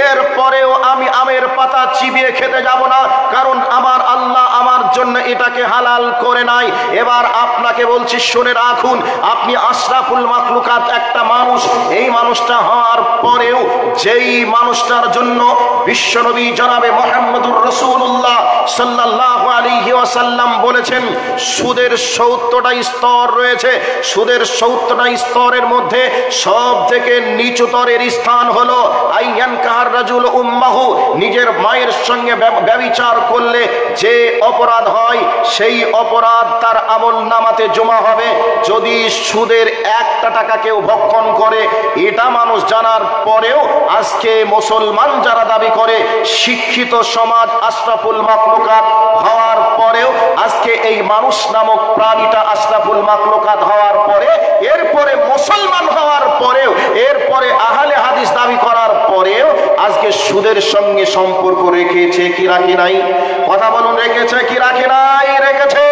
এরপরেও আমি আমের পাতা চিবিয়ে খেতে যাব না, কারণ আমার আল্লাহ আমার জন্য এটাকে হালাল করে নাই। এবার আপনাকে বলছি শুনে রাখুন, আপনি আশরাফুল মাখলুকাত একটা মানুষ, এই মানুষটা হওয়ার পরেও যেই মানুষটার জন্য বিশ্বনবী জনাবে মুহাম্মদুর রাসূলুল্লাহ সাল্লাল্লাহু আলাইহি ওয়াসাল্লাম বলেছেন সুদের 70টা স্তর রয়েছে, সুদের 70টা স্তরের মধ্যে সব থেকে নিচুতরের স্থান হলো আইয়ান কাহার রাজুল উম্মাহু, নিজের মায়ের সঙ্গে ব্যভিচার করলে যে অপরাধ হয় সেই অপরাধ তার আমল নামাতে জমা হবে। যদি সুদের একটা টাকা কেউ ভক্ষণ করে, এটা মানুষ জানার পরেও আজকে মুসলমান যারা দাবি করে, শিক্ষিত সমাজ আশরাফুল মাখলুকাত হওয়ার পরেও, আজকে এই মানুষ নামক প্রাণীটা আশরাফুল মাখলুকাত হওয়ার পরে, এরপরে মুসলমান হওয়ার পরেও, এরপরে আহলে হাদিস দাবি করার পরেও আজকে সুদের সঙ্গে সম্পর্ক রেখেছে কি রাখে নাই? কথা বলুন, রেখেছে কি রাখে নাই? রেখেছে।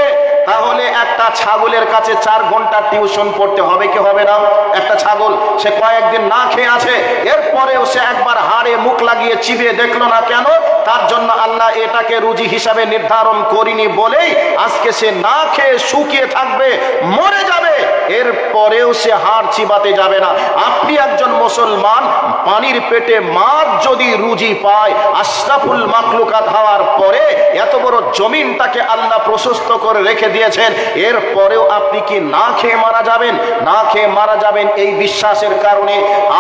তাহলে একটা ছাগলের কাছে 4 ঘন্টা টিউশন পড়তে হবে কি হবে না? একটা ছাগল সে কয়েকদিন না খেয়ে আছে, এরপরেও সে একবার হাড়ে মুখ লাগিয়ে চিবিয়ে দেখলো না, কেন? তার জন্য আল্লাহ এটাকে রুজি হিসাবে নির্ধারণ করিনি বলেই আজকে সে না খেয়ে শুকিয়ে থাকবে, মরে যাবে, এরপরেও সে হাড় চিবাতে যাবে না। আপনি একজন মুসলমান, পানির পেটে মাছ যদি রুজি পায়, আশরাফুল মাখলুকাত হওয়ার পরে এত বড় জমিনটাকে আল্লাহ প্রশস্ত করে রেখে দিয়েছেন, এরপরেও আপনি কি না খেয়ে মারা যাবেন? না খেয়ে মারা যাবেন এই বিশ্বাসের কারণে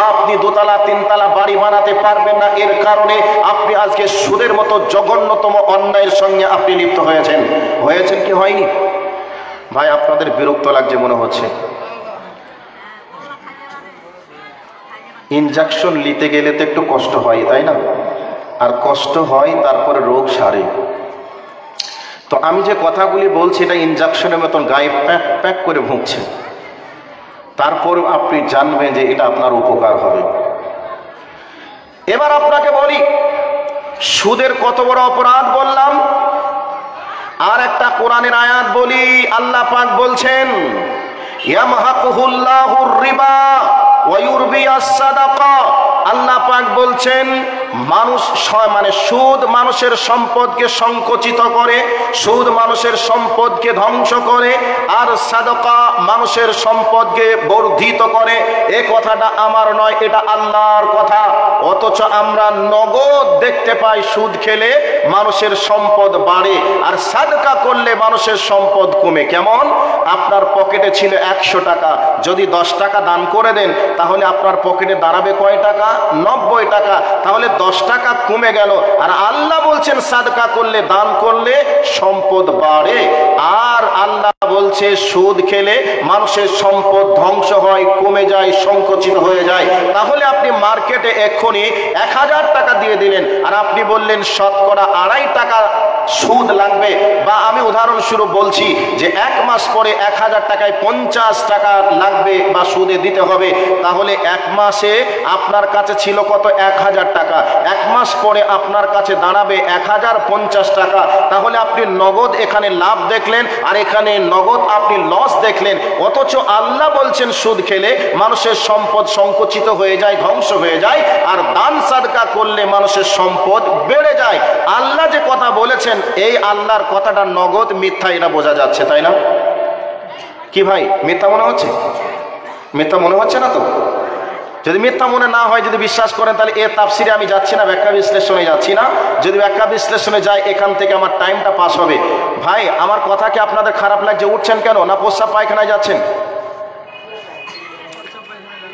আপনি 2 তলা 3 তলা বাড়ি বানাতে পারবেন না, এর কারণে আপনি আজকে সুদের মতো জঘন্যতম অন্যায়ের সঙ্গে আপনি লিপ্ত হয়েছেন। হয়েছেন কি হয়নি? ভাই আপনাদের বিরক্ত লাগছে মনে হচ্ছে। ইনজেকশন নিতে গেলে তো একটু কষ্ট হয়, তাই না? আর কষ্ট হয়, তারপরে রোগ সারে। তো আমি যে কথাগুলি বলছি এটা ইনজেকশনের মতন গায়ে প্যাক প্যাক করে ভুগছে, তারপরেও আপনি জানবেন যে এটা আপনার উপকার হবে। এবার আপনাকে বলি, সুদের কত বড় অপরাধ বললাম, আর একটা কোরআনের আয়াত বলি। আল্লাহ পাক বলছেন, ইয়ামহাকুহুল্লাহুর রিবা ওয়া ইউরবিয়াস সাদাকা। আল্লাহ পাক বলছেন, মানুষ মানে সুদ মানুষের সম্পদকে সংকুচিত করে, সুদ মানুষের সম্পদকে ধ্বংস করে, আর সাদাকা মানুষের সম্পদকে বর্ধিত করে। এ কথাটা আমার নয়, এটা আল্লাহর কথা। অথচ আমরা নগদ দেখতে পাই সুদ খেলে মানুষের সম্পদ বাড়ে, আর সাদকা করলে মানুষের সম্পদ কমে। কেমন? আপনার পকেটে ছিল 100 টাকা, যদি 10 টাকা দান করে দেন, তাহলে আপনার পকেটে দাঁড়াবে কয় টাকা? 90 টাকা। তাহলে 10 টাকা কমে গেল। আর আল্লাহ বলছেন সাদকা করলে, দান করলে সম্পদ বাড়ে। আর আল্লাহ বলছে সুদ খেলে মানুষের সম্পদ ধ্বংস হয়, কমে যায়, সংকুচিত হয়ে যায়। তাহলে আপনি মার্কেটে এক্ষুনি 1000 টাকা দিয়ে দিলেন, আর আপনি বললেন শতকরা 2.5 টাকা সুদ লাগবে, বা আমি উদাহরণস্বরূপ বলছি যে 1 মাস পরে 1000 টাকায় 50 টাকা লাগবে বা সুদে দিতে হবে। তাহলে 1 মাসে আপনার কাছে ছিল কত? 1000 টাকা। 1 মাস পরে আপনার কাছে দাঁড়াবে 1050 টাকা। তাহলে আপনি নগদ এখানে লাভ দেখলেন, আর এখানে নগদ আপনি লস দেখলেন। অথচ আল্লাহ বলছেন সুদ খেলে মানুষের সম্পদ সংকুচিত হয়ে যায়, ধ্বংস হয়ে যায়, আর দান সাদকা করলে মানুষের সম্পদ বেড়ে যায়। আল্লাহ যে কথা বলেছেন, এই আল্লাহর কথাটা নগদ মিথ্যা, এটা বোঝা যাচ্ছে, তাই না? কি ভাই, মিথ্যা মনে হচ্ছে? মিথ্যা মনে হচ্ছে না তো? যদি মিথ্যা মনে না হয়, যদি বিশ্বাস করেন, তাহলে এ তাফসিরে আমি যাচ্ছি না, ব্যাখ্যা বিশ্লেষণে যাচ্ছি না। যদি ব্যাখ্যা বিশ্লেষণে যাই, এখান থেকে আমার টাইমটা পাস হবে। ভাই আমার কথা কি আপনাদের খারাপ লাগছে? উঠছেন কেন? না প্রস্রাব পায়খানায় যাচ্ছেন?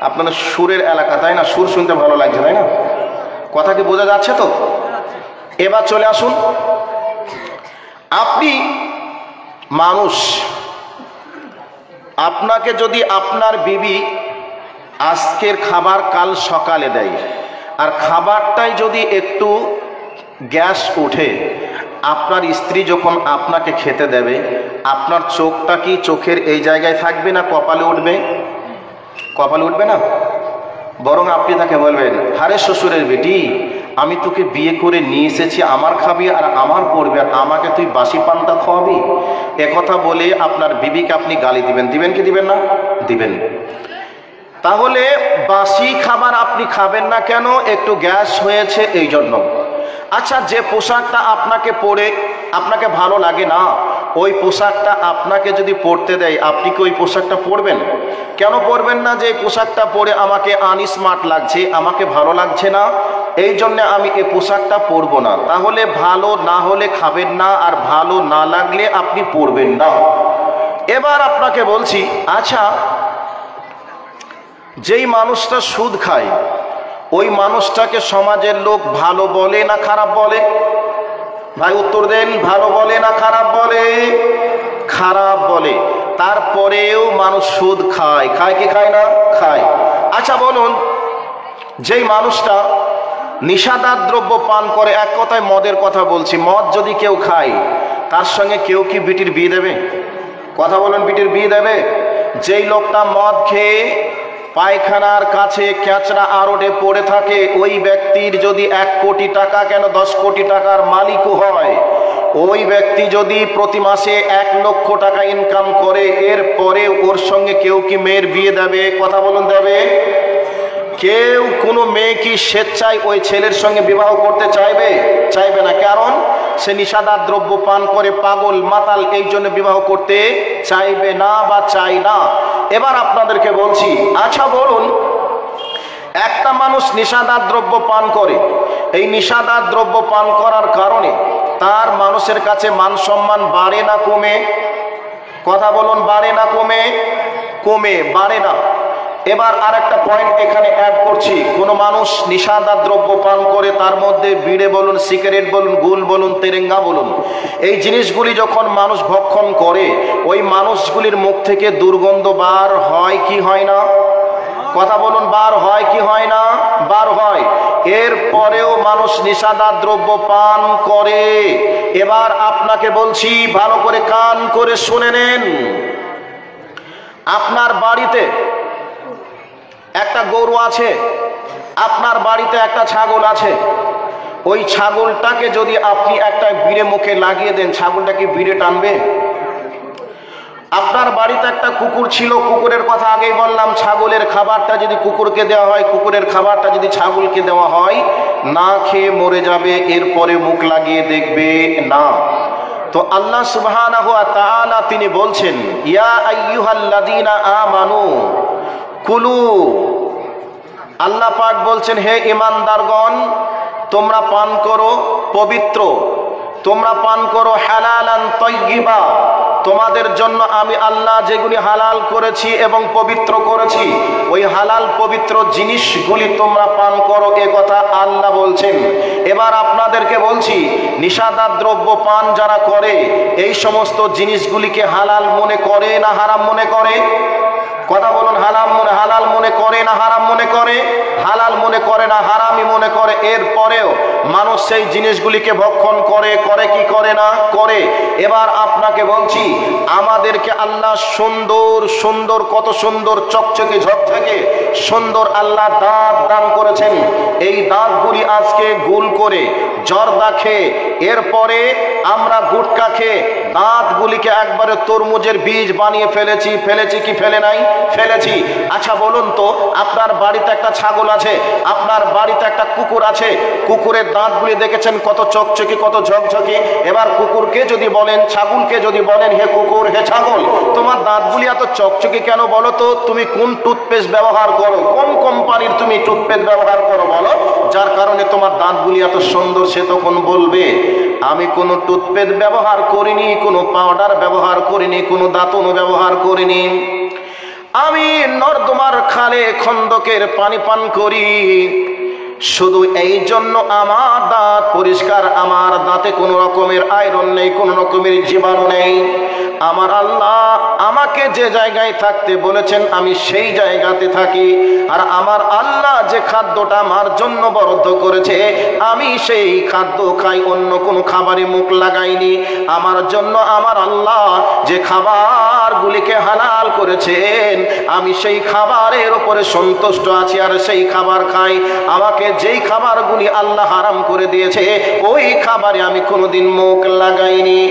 আপনাদের সুরের এলাকা, তাই না? সুর শুনতে ভালো লাগছে, তাই না? কথা কি বোঝা যাচ্ছে তো? এবার চলে আসুন, আপনি মানুষ, আপনাকে যদি আপনার বিবি আজকের খাবার কাল সকালে দেয়, আর খাবারটাই যদি একটু গ্যাস ওঠে, আপনার স্ত্রী যখন আপনাকে খেতে দেবে, আপনার চোখটা কি চোখের এই জায়গায় থাকবে না কপালে উঠবে? কপালে উঠবে না? বরং আপনি তাকে বলবেন, আরে শ্বশুরের বেটি, আমি তোকে বিয়ে করে নিয়ে এসেছি, আমার খাবি আর আমার পড়বে, আর আমাকে তুই বাসি পান্তা খাওয়াবি? একথা বলে আপনার বিবিকে আপনি গালি দিবেন। দিবেন কি দিবেন না? দিবেন। তাহলে বাসি খাবার আপনি খাবেন না কেন? একটু গ্যাস হয়েছে এই জন্য। আচ্ছা, যে পোশাকটা আপনাকে পরে আপনাকে ভালো লাগে না, ওই পোশাকটা আপনাকে যদি পরতে দেয়, আপনি কি ওই পোশাকটা পরবেন? কেন পরবেন না? যে পোশাকটা পরে আমাকে আনস্মার্ট লাগছে, আমাকে ভালো লাগছে না, এই জন্যে আমি এই পোশাকটা পরবো না। তাহলে ভালো না হলে খাবেন না, আর ভালো না লাগলে আপনি পরবেন না। এবার আপনাকে বলছি, আচ্ছা যেই মানুষটা সুদ খায় ওই মানুষটাকে সমাজের লোক ভালো বলে না খারাপ বলে? ভাই উত্তর দেন, ভালো বলে না খারাপ বলে? খারাপ বলে। তারপরেও মানুষ সুদ খায়, খায় কি খায় না? খায়। আচ্ছা বলুন, যেই মানুষটা নিশাদার দ্রব্য পান করে, এক কথায় মদের কথা বলছি, মদ যদি কেউ খায় তার সঙ্গে কেউ কি বিটির বিয়ে দেবে? কথা বলুন, বিটির বিয়ে দেবে? যেই লোকটা মদ খেয়ে পায়খানার কাছে ক্যাচড়া আরোডে পড়ে থাকে, ওই ব্যক্তির যদি 1 কোটি টাকা কেন 10 কোটি টাকার মালিকও হয়, ওই ব্যক্তি যদি প্রতি মাসে 1 লক্ষ টাকা ইনকাম করে, এরপরে ওর সঙ্গে কেউ কি মেয়ের বিয়ে দেবে? কথা বলুন, দেবে? কেউ কোনো মেয়ে কি স্বেচ্ছায় ওই ছেলের সঙ্গে বিবাহ করতে চাইবে? চাইবে না। কারণ সে নিশাদার দ্রব্য পান করে পাগল মাতাল, এই জন্য বিবাহ করতে চাইবে না বা চাই না। এবার আপনাদেরকে বলছি, আচ্ছা বলুন, একটা মানুষ নিশাদার দ্রব্য পান করে, এই নিশাদার দ্রব্য পান করার কারণে তার মানুষের কাছে মান সম্মান বাড়ে না কমে? কথা বলুন, বাড়ে না কমে? কমে, বাড়ে না। এবার আর একটা পয়েন্ট এখানে অ্যাড করছি, কোনো মানুষ নিশাদার দ্রব্য পান করে, তার মধ্যে বিড়ে বলুন, সিগারেট বলুন, গুল বলুন, তেরেঙ্গা বলুন, এই জিনিসগুলি যখন মানুষ ভক্ষণ করে, ওই মানুষগুলির মুখ থেকে দুর্গন্ধ বার হয় কি হয় না? কথা বলুন, বার হয় কি হয় না? বার হয়। এরপরেও মানুষ নিশাদার দ্রব্য পান করে। এবার আপনাকে বলছি, ভালো করে কান করে শুনে নেন। আপনার বাড়িতে একটা গরু আছে, আপনার বাড়িতে একটা ছাগল আছে, ওই ছাগলটাকে যদি আপনি একটা বিড়ে মুখে লাগিয়ে দেন, ছাগলটা কি বিড়ে টানবে? আপনার বাড়িতে একটা কুকুর ছিল, কুকুরের কথা আগেই বললাম, ছাগলের খাবারটা যদি কুকুরকে দেওয়া হয়, কুকুরের খাবারটা যদি ছাগলকে দেওয়া হয়, না খেয়ে মরে যাবে, এরপরে মুখ লাগিয়ে দেখবে না। তো আল্লাহ সুবহানাহু ওয়া তাআলা তিনি বলছেন, ইয়া আইয়ুহাল্লাযীনা আমানু কুলু, আল্লাহ পাক বলছেন, হে ঈমানদারগণ, তোমরা পান করো পবিত্র, তোমরা পান করো হালালান তাইয়্যিবা, তোমাদের জন্য আমি আল্লাহ যেগুলি হালাল করেছি এবং পবিত্র করেছি, ওই হালাল পবিত্র জিনিসগুলি তোমরা পান করো, এ কথা আল্লাহ বলছেন। এবার আপনাদেরকে বলছি, নিশাদার দ্রব্য পান যারা করে, এই সমস্ত জিনিসগুলিকে হালাল মনে করে না হারাম মনে করে? কথা বলুন, হালাল মনে করে না হারাম মনে করে? হালাল মনে করে না, হারামই মনে করে। এরপরেও মানুষ সেই জিনিসগুলিকে ভক্ষণ করে, করে কি করে না? করে। এবার আপনাকে বলছি, আমাদেরকে আল্লাহ সুন্দর সুন্দর, কত সুন্দর চকচকে ঝকঝকে সুন্দর আল্লাহ দাঁত দান করেছেন। এই দাঁতগুলি আজকে গুল করে, জর্দা খেয়ে, এরপরে আমরা গুটকা খেয়ে দাঁতগুলিকে একবারে তরমুজের বীজ বানিয়ে ফেলেছি। ফেলেছি কি ফেলে নাই? ফেলেছি। আচ্ছা বলুন তো, আপনার বাড়িতে একটা ছাগল আছে, আপনার বাড়িতে একটা কুকুর আছে, কুকুরের দাঁতগুলি দেখেছেন কত চকচকে, কত ঝকঝকে। এবার কুকুরকে যদি বলেন, ছাগলকে যদি বলেন, হে কুকুর, হে ছাগল, তোমার দাঁতগুলি এত চকচকে কেন বলো তো? তুমি কোন টুথপেস্ট ব্যবহার করো, কোন কোম্পানির তুমি টুথপেস্ট ব্যবহার করো বলো, যার কারণে তোমার দাঁতগুলি এত সুন্দর? সে তখন বলবে, আমি কোনো টুথপেস্ট ব্যবহার করিনি, কোনো পাউডার ব্যবহার করিনি, কোনো দাঁতনও ব্যবহার করিনি, আমি নর্দমার খালে খন্দকের পানি পান করি, শুধু এই জন্য আমার দাঁত পরিষ্কার, আমার দাঁতে কোনো রকমের আয়রন নেই, কোনো রকমের জীবাণু নেই। আমার আল্লাহ আমাকে যে জায়গায় থাকতে বলেছেন আমি সেই জায়গাতে থাকি, আর আমার আল্লাহ যে খাদ্যটা আমার জন্য বরাদ্দ করেছে আমি সেই খাদ্য খাই, অন্য কোনো খাবারে মুখ লাগাইনি। আমার জন্য আমার আল্লাহ যে খাবারগুলিকে হালাল করেছেন আমি সেই খাবারের উপরে সন্তুষ্ট আছি আর সেই খাবার খাই। আমাকে যেই খাবারগুলি আল্লাহ হারাম করে দিয়েছে ওই খাবারে আমি কোনোদিন মুখ লাগাইনি।